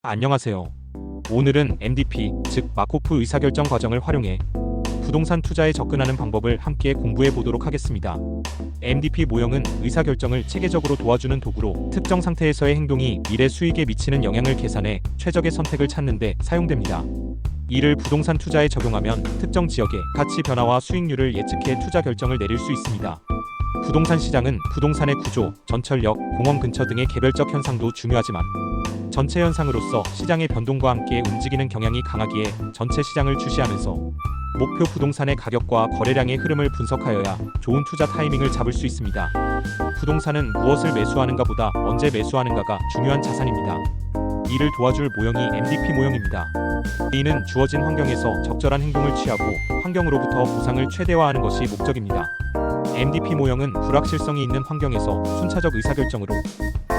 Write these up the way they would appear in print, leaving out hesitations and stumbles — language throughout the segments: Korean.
안녕하세요. 오늘은 MDP, 즉 마코프 의사결정 과정을 활용해 부동산 투자에 접근하는 방법을 함께 공부해 보도록 하겠습니다. MDP 모형은 의사결정을 체계적으로 도와주는 도구로 특정 상태에서의 행동이 미래 수익에 미치는 영향을 계산해 최적의 선택을 찾는 데 사용됩니다. 이를 부동산 투자에 적용하면 특정 지역의 가치 변화와 수익률을 예측해 투자 결정을 내릴 수 있습니다. 부동산 시장은 부동산의 구조, 전철역, 공원 근처 등의 개별적 현상도 중요하지만 전체 현상으로서 시장의 변동과 함께 움직이는 경향이 강하기에 전체 시장을 주시하면서 목표 부동산의 가격과 거래량의 흐름을 분석하여야 좋은 투자 타이밍을 잡을 수 있습니다. 부동산은 무엇을 매수하는가 보다 언제 매수하는가가 중요한 자산입니다. 이를 도와줄 모형이 MDP 모형입니다. 이는 주어진 환경에서 적절한 행동을 취하고 환경으로부터 보상을 최대화하는 것이 목적입니다. MDP 모형은 불확실성이 있는 환경에서 순차적 의사결정으로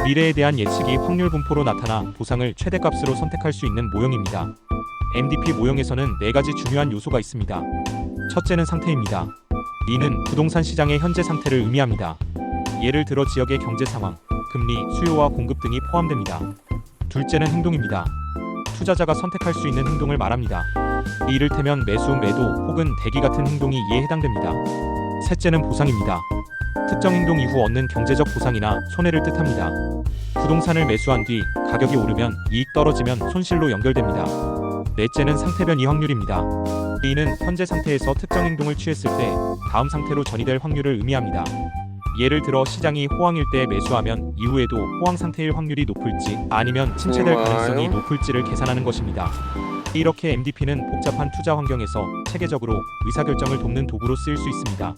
미래에 대한 예측이 확률 분포로 나타나 보상을 최대값으로 선택할 수 있는 모형입니다. MDP 모형에서는 4가지 중요한 요소가 있습니다. 첫째는 상태입니다. 이는 부동산 시장의 현재 상태를 의미합니다. 예를 들어 지역의 경제 상황, 금리, 수요와 공급 등이 포함됩니다. 둘째는 행동입니다. 투자자가 선택할 수 있는 행동을 말합니다. 이를테면 매수, 매도 혹은 대기 같은 행동이 이에 해당됩니다. 셋째는 보상입니다. 특정 행동 이후 얻는 경제적 보상이나 손해를 뜻합니다. 부동산을 매수한 뒤 가격이 오르면 이익 떨어지면 손실로 연결됩니다. 넷째는 상태 변이 확률입니다. 이는 현재 상태에서 특정 행동을 취했을 때 다음 상태로 전이될 확률을 의미합니다. 예를 들어 시장이 호황일 때 매수하면 이후에도 호황 상태일 확률이 높을지 아니면 침체될 가능성이 높을지를 계산하는 것입니다. 이렇게 MDP는 복잡한 투자 환경에서 체계적으로 의사결정을 돕는 도구로 쓰일 수 있습니다.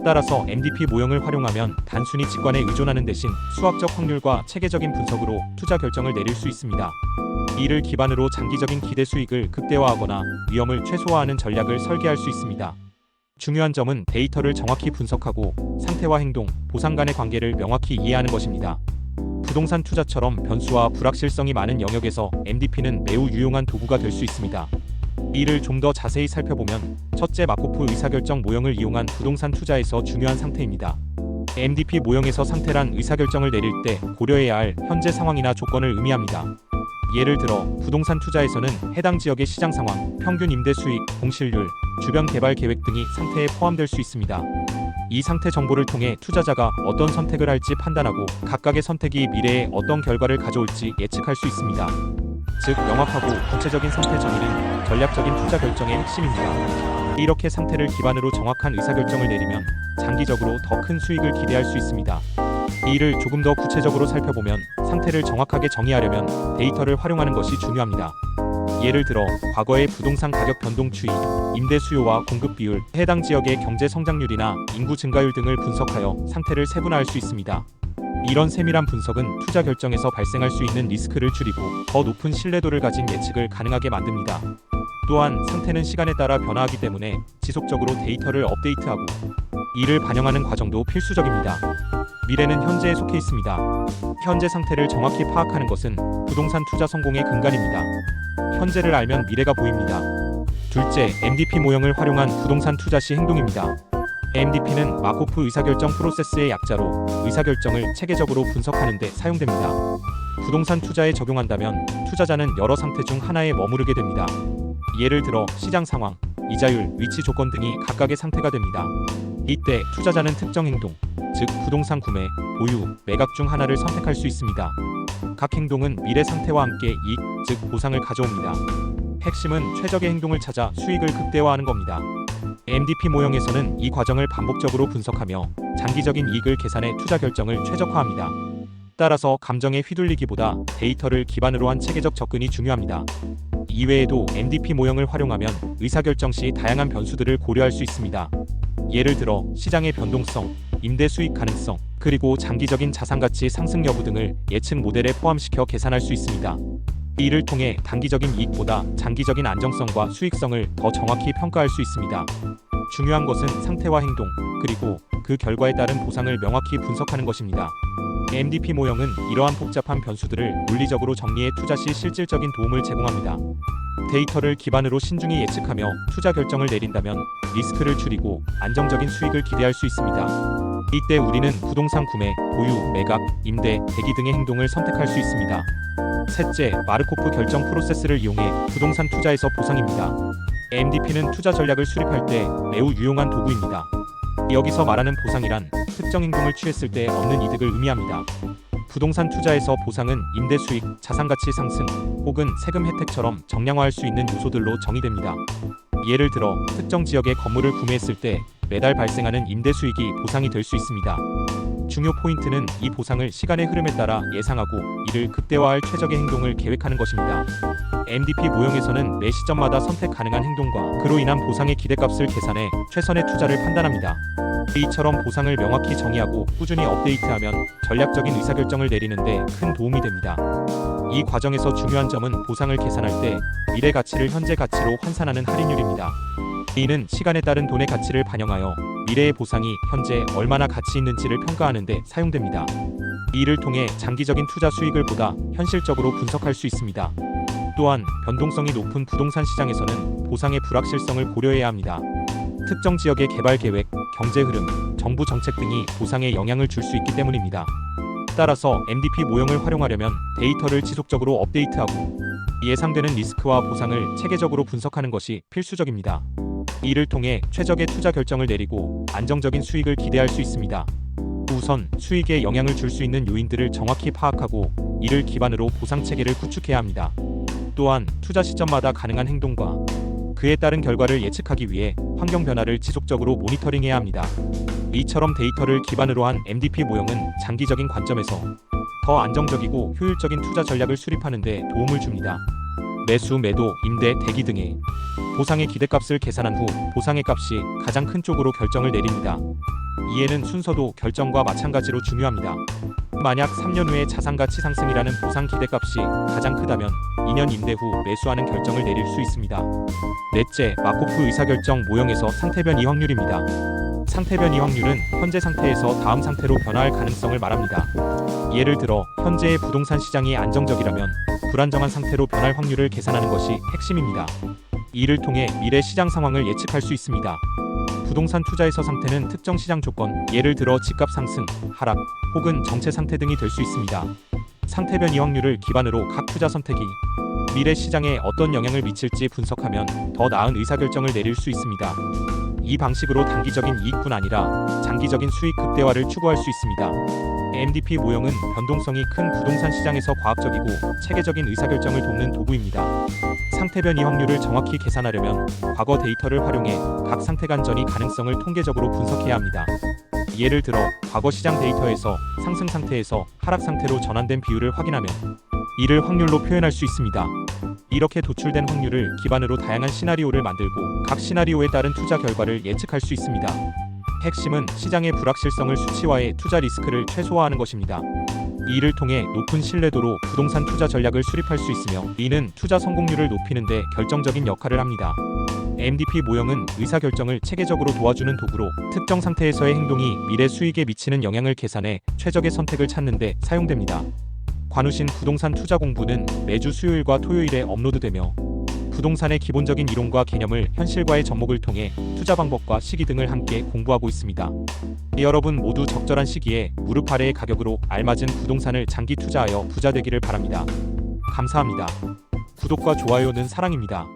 따라서 MDP 모형을 활용하면 단순히 직관에 의존하는 대신 수학적 확률과 체계적인 분석으로 투자 결정을 내릴 수 있습니다. 이를 기반으로 장기적인 기대 수익을 극대화하거나 위험을 최소화하는 전략을 설계할 수 있습니다. 중요한 점은 데이터를 정확히 분석하고 상태와 행동, 보상 간의 관계를 명확히 이해하는 것입니다. 부동산 투자처럼 변수와 불확실성이 많은 영역에서 MDP는 매우 유용한 도구가 될 수 있습니다. 이를 좀 더 자세히 살펴보면 첫째, 마코프 의사결정 모형을 이용한 부동산 투자에서 중요한 상태입니다. MDP 모형에서 상태란 의사결정을 내릴 때 고려해야 할 현재 상황이나 조건을 의미합니다. 예를 들어 부동산 투자에서는 해당 지역의 시장 상황, 평균 임대 수익, 공실률, 주변 개발 계획 등이 상태에 포함될 수 있습니다. 이 상태 정보를 통해 투자자가 어떤 선택을 할지 판단하고 각각의 선택이 미래에 어떤 결과를 가져올지 예측할 수 있습니다. 즉 명확하고 구체적인 상태 정의는 전략적인 투자 결정의 핵심입니다. 이렇게 상태를 기반으로 정확한 의사결정을 내리면 장기적으로 더 큰 수익을 기대할 수 있습니다. 이를 조금 더 구체적으로 살펴보면 상태를 정확하게 정의하려면 데이터를 활용하는 것이 중요합니다. 예를 들어 과거의 부동산 가격 변동 추이, 임대 수요와 공급 비율, 해당 지역의 경제 성장률이나 인구 증가율 등을 분석하여 상태를 세분화할 수 있습니다. 이런 세밀한 분석은 투자 결정에서 발생할 수 있는 리스크를 줄이고 더 높은 신뢰도를 가진 예측을 가능하게 만듭니다. 또한 상태는 시간에 따라 변화하기 때문에 지속적으로 데이터를 업데이트하고 이를 반영하는 과정도 필수적입니다. 미래는 현재에 속해 있습니다. 현재 상태를 정확히 파악하는 것은 부동산 투자 성공의 근간입니다. 현재를 알면 미래가 보입니다. 둘째, MDP 모형을 활용한 부동산 투자 시 행동입니다. MDP는 마코프 의사결정 프로세스의 약자로 의사결정을 체계적으로 분석하는 데 사용됩니다. 부동산 투자에 적용한다면 투자자는 여러 상태 중 하나에 머무르게 됩니다. 예를 들어 시장 상황, 이자율, 위치 조건 등이 각각의 상태가 됩니다. 이때 투자자는 특정 행동, 즉 부동산 구매, 보유, 매각 중 하나를 선택할 수 있습니다. 각 행동은 미래 상태와 함께 이익, 즉 보상을 가져옵니다. 핵심은 최적의 행동을 찾아 수익을 극대화하는 겁니다. MDP 모형에서는 이 과정을 반복적으로 분석하며 장기적인 이익을 계산해 투자 결정을 최적화합니다. 따라서 감정에 휘둘리기보다 데이터를 기반으로 한 체계적 접근이 중요합니다. 이외에도 MDP 모형을 활용하면 의사결정 시 다양한 변수들을 고려할 수 있습니다. 예를 들어 시장의 변동성, 임대 수익 가능성, 그리고 장기적인 자산 가치 상승 여부 등을 예측 모델에 포함시켜 계산할 수 있습니다. 이를 통해 단기적인 이익보다 장기적인 안정성과 수익성을 더 정확히 평가할 수 있습니다. 중요한 것은 상태와 행동, 그리고 그 결과에 따른 보상을 명확히 분석하는 것입니다. MDP 모형은 이러한 복잡한 변수들을 물리적으로 정리해 투자 시 실질적인 도움을 제공합니다. 데이터를 기반으로 신중히 예측하며 투자 결정을 내린다면 리스크를 줄이고 안정적인 수익을 기대할 수 있습니다. 이때 우리는 부동산 구매, 보유, 매각, 임대, 대기 등의 행동을 선택할 수 있습니다. 셋째, 마르코프 결정 프로세스를 이용해 부동산 투자에서 보상입니다. MDP는 투자 전략을 수립할 때 매우 유용한 도구입니다. 여기서 말하는 보상이란 특정 행동을 취했을 때 얻는 이득을 의미합니다. 부동산 투자에서 보상은 임대 수익, 자산 가치 상승, 혹은 세금 혜택처럼 정량화할 수 있는 요소들로 정의됩니다. 예를 들어 특정 지역의 건물을 구매했을 때 매달 발생하는 임대 수익이 보상이 될 수 있습니다. 중요 포인트는 이 보상을 시간의 흐름에 따라 예상하고 이를 극대화할 최적의 행동을 계획하는 것입니다. MDP 모형에서는 매 시점마다 선택 가능한 행동과 그로 인한 보상의 기대값을 계산해 최선의 투자를 판단합니다. 이처럼 보상을 명확히 정의하고 꾸준히 업데이트하면 전략적인 의사결정을 내리는 데 큰 도움이 됩니다. 이 과정에서 중요한 점은 보상을 계산할 때 미래 가치를 현재 가치로 환산하는 할인율입니다. 이는 시간에 따른 돈의 가치를 반영하여 미래의 보상이 현재 얼마나 가치 있는지를 평가하는 데 사용됩니다. 이를 통해 장기적인 투자 수익을 보다 현실적으로 분석할 수 있습니다. 또한 변동성이 높은 부동산 시장에서는 보상의 불확실성을 고려해야 합니다. 특정 지역의 개발 계획, 경제 흐름, 정부 정책 등이 보상에 영향을 줄 수 있기 때문입니다. 따라서 MDP 모형을 활용하려면 데이터를 지속적으로 업데이트하고 예상되는 리스크와 보상을 체계적으로 분석하는 것이 필수적입니다. 이를 통해 최적의 투자 결정을 내리고 안정적인 수익을 기대할 수 있습니다. 우선 수익에 영향을 줄 수 있는 요인들을 정확히 파악하고 이를 기반으로 보상 체계를 구축해야 합니다. 또한 투자 시점마다 가능한 행동과 그에 따른 결과를 예측하기 위해 환경 변화를 지속적으로 모니터링해야 합니다. 이처럼 데이터를 기반으로 한 MDP 모형은 장기적인 관점에서 더 안정적이고 효율적인 투자 전략을 수립하는 데 도움을 줍니다. 매수, 매도, 임대, 대기 등의 보상의 기대값을 계산한 후 보상의 값이 가장 큰 쪽으로 결정을 내립니다. 이에는 순서도 결정과 마찬가지로 중요합니다. 만약 3년 후에 자산가치 상승이라는 보상 기대값이 가장 크다면 2년 임대 후 매수하는 결정을 내릴 수 있습니다. 넷째, 마코프 의사결정 모형에서 상태변이 확률입니다. 상태변이 확률은 현재 상태에서 다음 상태로 변화할 가능성을 말합니다. 예를 들어 현재의 부동산 시장이 안정적이라면 불안정한 상태로 변할 확률을 계산하는 것이 핵심입니다. 이를 통해 미래 시장 상황을 예측할 수 있습니다. 부동산 투자에서 상태는 특정 시장 조건, 예를 들어 집값 상승, 하락, 혹은 정체 상태 등이 될 수 있습니다. 상태 변이 확률을 기반으로 각 투자 선택이 미래 시장에 어떤 영향을 미칠지 분석하면 더 나은 의사결정을 내릴 수 있습니다. 이 방식으로 단기적인 이익뿐 아니라 장기적인 수익 극대화를 추구할 수 있습니다. MDP 모형은 변동성이 큰 부동산 시장에서 과학적이고 체계적인 의사결정을 돕는 도구입니다. 상태 변이 확률을 정확히 계산하려면 과거 데이터를 활용해 각 상태 간 전이 가능성을 통계적으로 분석해야 합니다. 예를 들어 과거 시장 데이터에서 상승 상태에서 하락 상태로 전환된 비율을 확인하면 이를 확률로 표현할 수 있습니다. 이렇게 도출된 확률을 기반으로 다양한 시나리오를 만들고 각 시나리오에 따른 투자 결과를 예측할 수 있습니다. 핵심은 시장의 불확실성을 수치화해 투자 리스크를 최소화하는 것입니다. 이를 통해 높은 신뢰도로 부동산 투자 전략을 수립할 수 있으며 이는 투자 성공률을 높이는 데 결정적인 역할을 합니다. MDP 모형은 의사결정을 체계적으로 도와주는 도구로 특정 상태에서의 행동이 미래 수익에 미치는 영향을 계산해 최적의 선택을 찾는 데 사용됩니다. 관우신 부동산 투자 공부는 매주 수요일과 토요일에 업로드되며 부동산의 기본적인 이론과 개념을 현실과의 접목을 통해 투자 방법과 시기 등을 함께 공부하고 있습니다. 여러분 모두 적절한 시기에 무릎 아래의 가격으로 알맞은 부동산을 장기 투자하여 부자 되기를 바랍니다. 감사합니다. 구독과 좋아요는 사랑입니다.